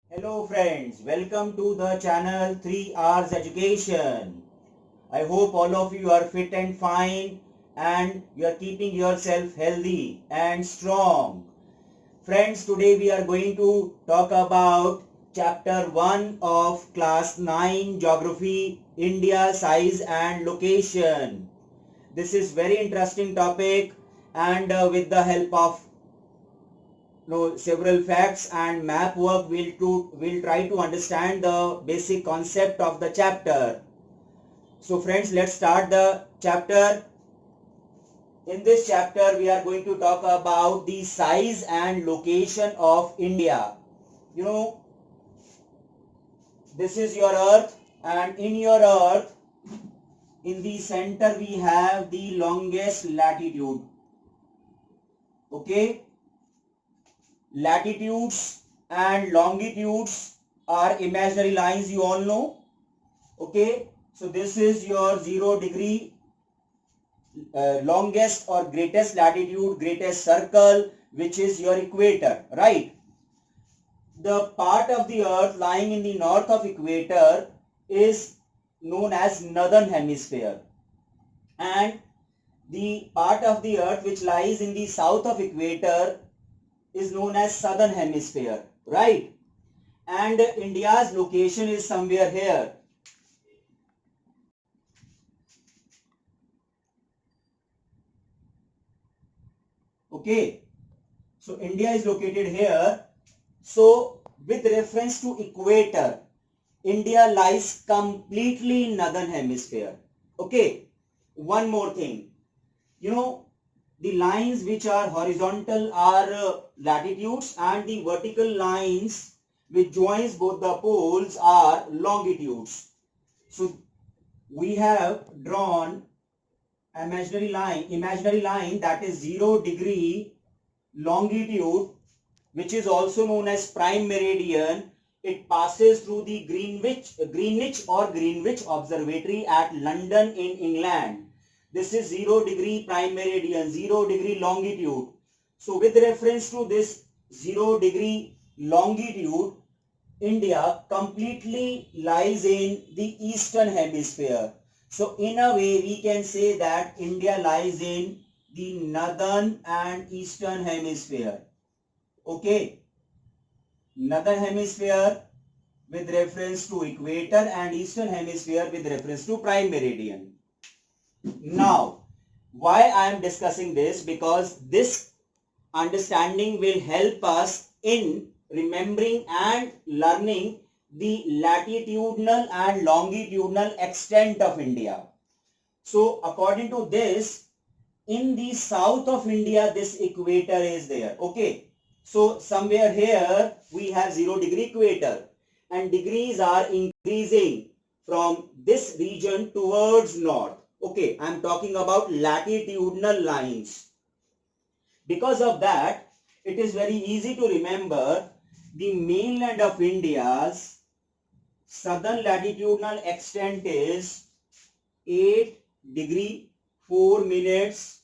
Hello friends, welcome to the channel 3 Hours Education. I hope all of you are fit and fine and you are keeping yourself healthy and strong. Friends, today we are going to talk about chapter 1 of class 9 Geography, India size and location. This is very interesting topic and with the help of several facts and map work will try to understand the basic concept of the chapter. So friends, let's start the chapter. In this chapter we are going to talk about the size and location of India. You know, this is your earth, and in your earth in the center we have the longest latitude. Okay, latitudes and longitudes are imaginary lines, you all know. Okay, so this is your 0 degree longest or greatest latitude, greatest circle, which is your equator, right? The part of the earth lying in the north of equator is known as northern hemisphere, and the part of the earth which lies in the south of equator is known as southern hemisphere, right? And India's location is somewhere here. Okay, so India is located here. So with reference to equator, India lies completely in northern hemisphere. Okay, one more thing, you know, the lines which are horizontal are latitudes, and the vertical lines which joins both the poles are longitudes. So we have drawn imaginary line that is 0 degree longitude, which is also known as prime meridian. It passes through the Greenwich Observatory at London in England. This is 0 degree prime meridian, 0 degree longitude. So with reference to this 0 degree longitude, India completely lies in the eastern hemisphere. So in a way we can say that India lies in the northern and eastern hemisphere. Okay, northern hemisphere with reference to equator and eastern hemisphere with reference to prime meridian. Now, why I am discussing this? Because this understanding will help us in remembering and learning the latitudinal and longitudinal extent of India. So according to this, in the south of India, this equator is there. Okay, so somewhere here we have 0 degree equator, and degrees are increasing from this region towards north. Okay, I am talking about latitudinal lines. Because of that, it is very easy to remember the mainland of India's southern latitudinal extent is 8 degree 4 minutes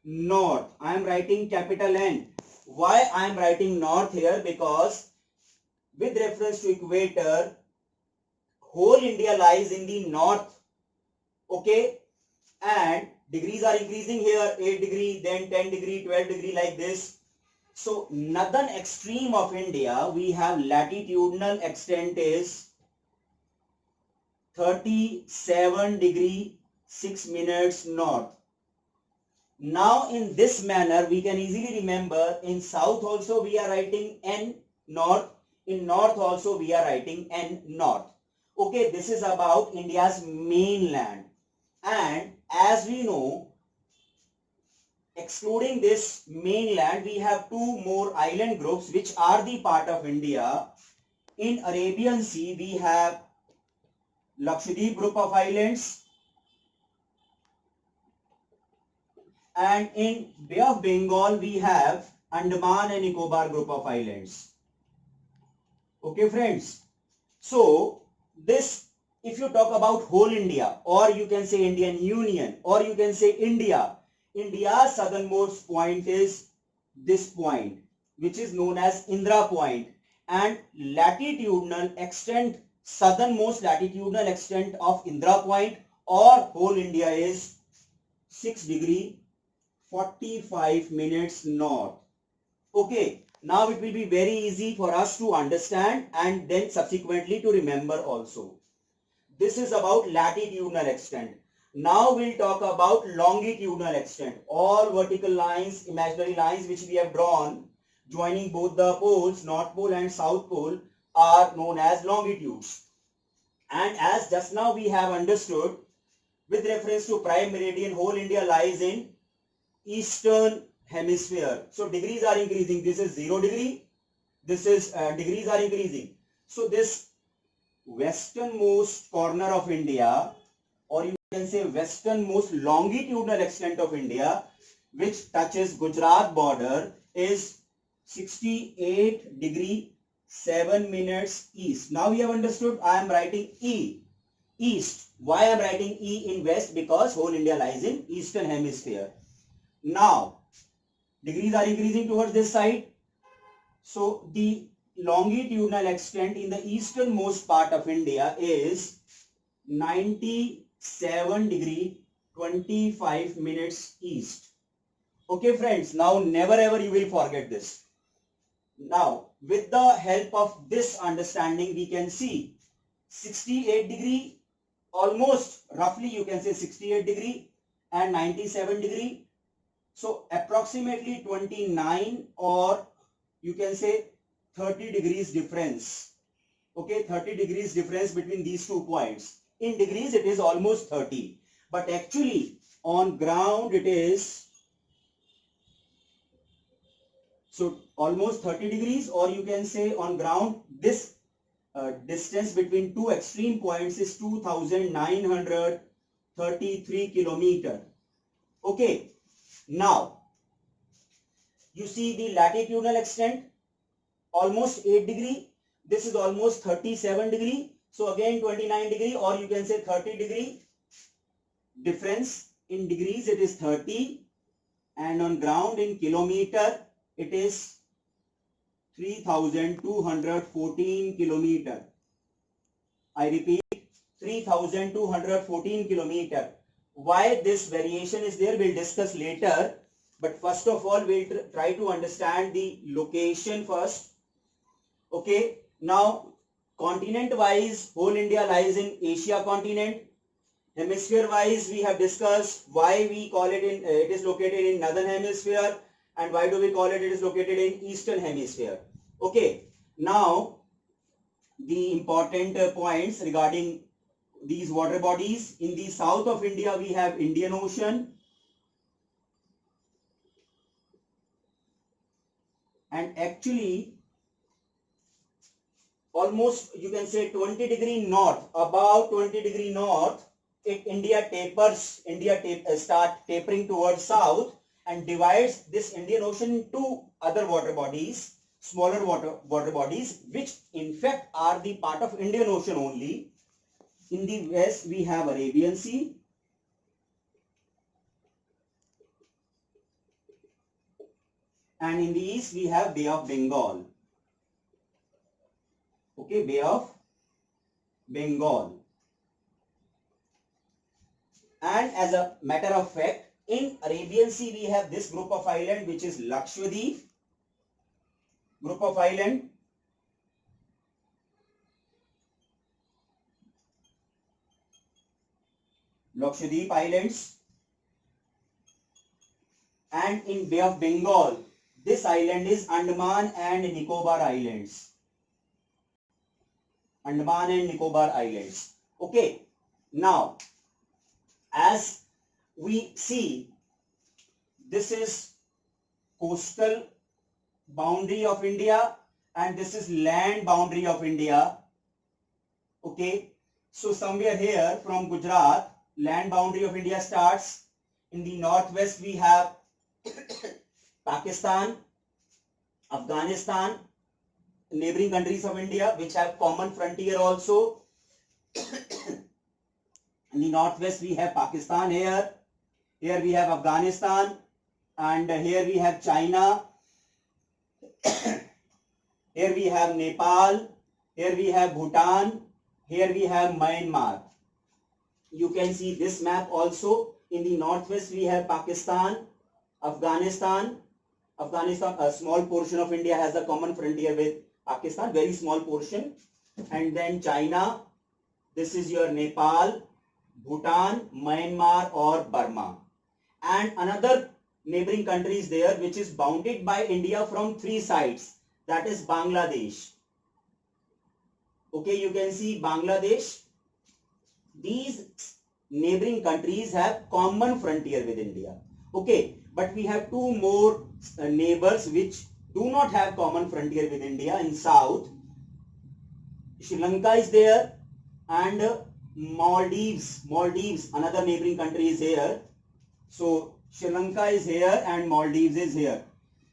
north. I am writing capital N. Why I am writing north here? Because with reference to equator, whole India lies in the north. Okay, and degrees are increasing here, 8 degree, then 10 degree, 12 degree, like this. So northern extreme of India, we have latitudinal extent is 37 degree 6 minutes north. Now in this manner we can easily remember, in south also we are writing N north, in north also we are writing N north. Okay, this is about India's mainland. And as we know, excluding this mainland, we have two more island groups which are the part of India. In Arabian Sea we have Lakshadweep group of islands, and in Bay of Bengal we have Andaman and Nicobar group of islands. Okay friends, so this, if you talk about whole India, or you can say Indian Union, or you can say India, India's southernmost point is this point, which is known as Indra point, and latitudinal extent, southernmost latitudinal extent of Indra Point or whole India is 6 degree 45 minutes north. Okay, now it will be very easy for us to understand and then subsequently to remember also. This is about latitudinal extent. Now we'll talk about longitudinal extent. All vertical lines, imaginary lines which we have drawn joining both the poles, North Pole and South Pole, are known as longitudes. And as just now we have understood, with reference to prime meridian, whole India lies in eastern hemisphere. So degrees are increasing. This is 0 degree. This is degrees are increasing. So this westernmost corner of India, or you can say westernmost longitudinal extent of India, which touches Gujarat border, is 68 degree 7 minutes east. Now we have understood. I am writing E, east. Why I am writing E in west? Because whole India lies in eastern hemisphere. Now degrees are increasing towards this side. So the longitudinal extent in the easternmost part of India is 97 degree 25 minutes east. Okay friends, now never ever you will forget this. Now with the help of this understanding we can see 68 degree, almost roughly you can say 68 degree and 97 degree. So approximately 29 or you can say 30 degrees difference. Okay, 30 degrees difference between these 2 points. In degrees it is almost 30. But actually on ground it is, so almost 30 degrees, or you can say on ground this distance between 2 extreme points is 2933 kilometer. Okay, now you see the latitudinal extent almost 8 degree. This is almost 37 degree. So again 29 degree, or you can say 30 degree difference. In degrees it is 30, and on ground in kilometer it is 3214 kilometer. I repeat, 3214 kilometer. Why this variation is there we'll discuss later, but first of all we'll try to understand the location first. Okay, now continent wise whole India lies in Asia continent. Hemisphere wise we have discussed why we call it in it is located in northern hemisphere, and why do we call it is located in eastern hemisphere. Okay, now the important points regarding these water bodies. In the south of India we have Indian Ocean, and actually almost you can say 20 degree north, about 20 degree north, India start tapering towards south and divides this Indian Ocean into other water bodies, smaller water bodies, which in fact are the part of Indian Ocean only. In the west we have Arabian Sea, and in the east we have Bay of Bengal. Okay, Bay of Bengal. And as a matter of fact, in Arabian Sea we have this group of island which is Lakshadweep group of island. Lakshadweep Islands. And in Bay of Bengal, this island is Andaman and Nicobar Islands. Andaman and Nicobar Islands. Okay, now as we see, this is coastal boundary of India and this is land boundary of India. Okay, so somewhere here from Gujarat, land boundary of India starts. In the northwest we have Pakistan, Afghanistan, neighboring countries of India which have common frontier also. In the northwest we have Pakistan here we have Afghanistan, and here we have China. Here we have Nepal. Here we have Bhutan. Here we have Myanmar. You can see this map also. In the northwest we have Pakistan, Afghanistan. Afghanistan, a small portion of India has a common frontier with Pakistan, very small portion. And then China. This is your Nepal, Bhutan, Myanmar or Burma. And another neighboring country is there which is bounded by India from three sides. That is Bangladesh. Okay, you can see Bangladesh. These neighboring countries have common frontier with India. Okay, but we have two more neighbors which do not have common frontier with India in south. Sri Lanka is there and Maldives, another neighboring country is here. So Sri Lanka is here and Maldives is here.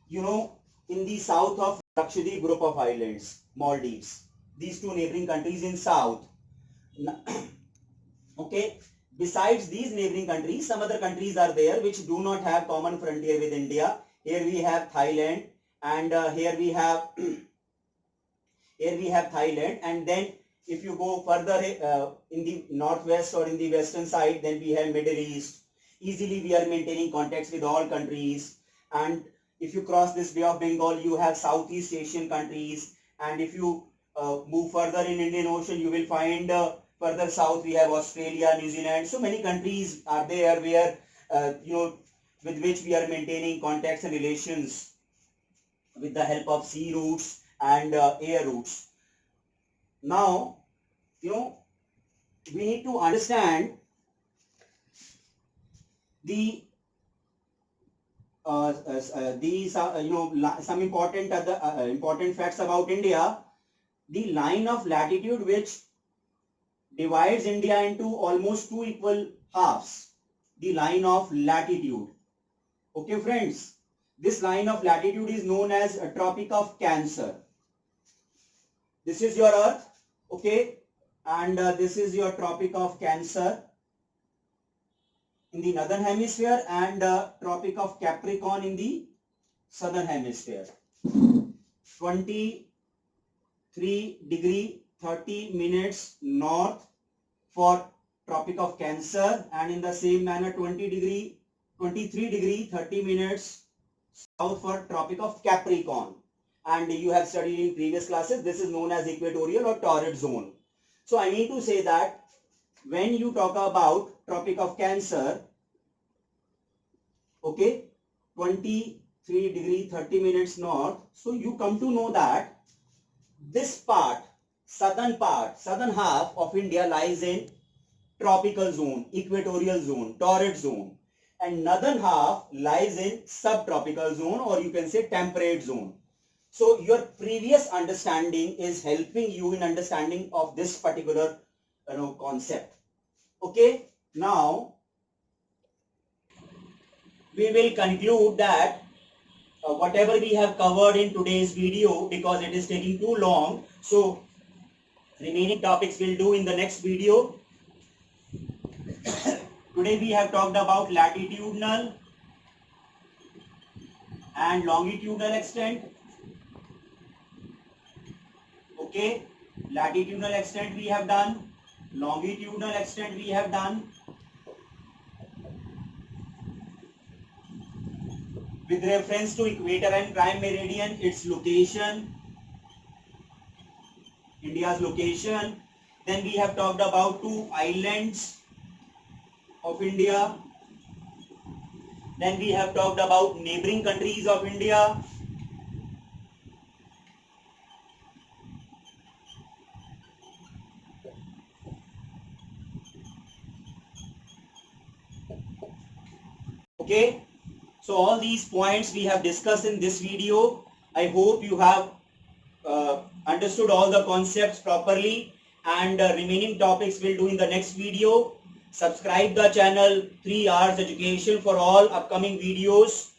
You know, in the south of Lakshadweep group of islands, Maldives. These two neighboring countries in south. Okay. Besides these neighboring countries, some other countries are there which do not have common frontier with India. Here we have Thailand, and here we have Thailand, and then if you go further in the northwest or in the western side, then we have Middle East. Easily we are maintaining contacts with all countries. And if you cross this Bay of Bengal, you have Southeast Asian countries. And if you move further in Indian Ocean, you will find further south we have Australia, New Zealand. So many countries are there where with which we are maintaining contacts and relations with the help of sea routes and air routes. Now, we need to understand the some important facts about India. The line of latitude which divides India into almost two equal halves. The line of latitude. Okay, friends. This line of latitude is known as a Tropic of Cancer. This is your Earth. Okay. And this is your Tropic of Cancer in the northern hemisphere and Tropic of Capricorn in the southern hemisphere. 23 degree 30 minutes north for Tropic of Cancer, and in the same manner 23 degree 30 minutes south for Tropic of Capricorn. And you have studied in previous classes, this is known as equatorial or torrid zone. So I mean to say that when you talk about Tropic of Cancer, okay, 23 degree 30 minutes north, so you come to know that this part, southern half of India lies in tropical zone, equatorial zone, torrid zone, and northern half lies in subtropical zone, or you can say temperate zone. So your previous understanding is helping you in understanding of this particular concept. Okay, now we will conclude that whatever we have covered in today's video, because it is taking too long, so remaining topics we'll do in the next video. Today we have talked about latitudinal and longitudinal extent. Okay, latitudinal extent we have done, longitudinal extent we have done. With reference to equator and prime meridian, its location, India's location. Then we have talked about two islands of India. Then we have talked about neighboring countries of India. Okay, so all these points we have discussed in this video. I hope you have understood all the concepts properly, and remaining topics we'll do in the next video. Subscribe the channel 3 Hours Education for all upcoming videos,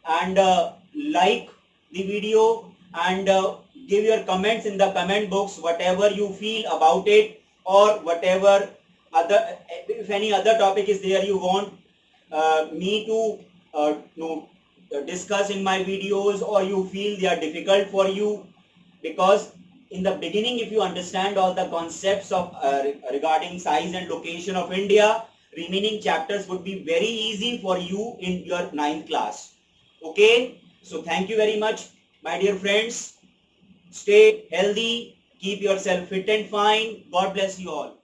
and like the video, and give your comments in the comment box, whatever you feel about it, or whatever other, if any other topic is there you want me to discuss in my videos, or you feel they are difficult for you, because in the beginning, if you understand all the concepts of regarding size and location of India, remaining chapters would be very easy for you in your 9th class. Okay, so thank you very much, my dear friends. Stay healthy, keep yourself fit and fine. God bless you all.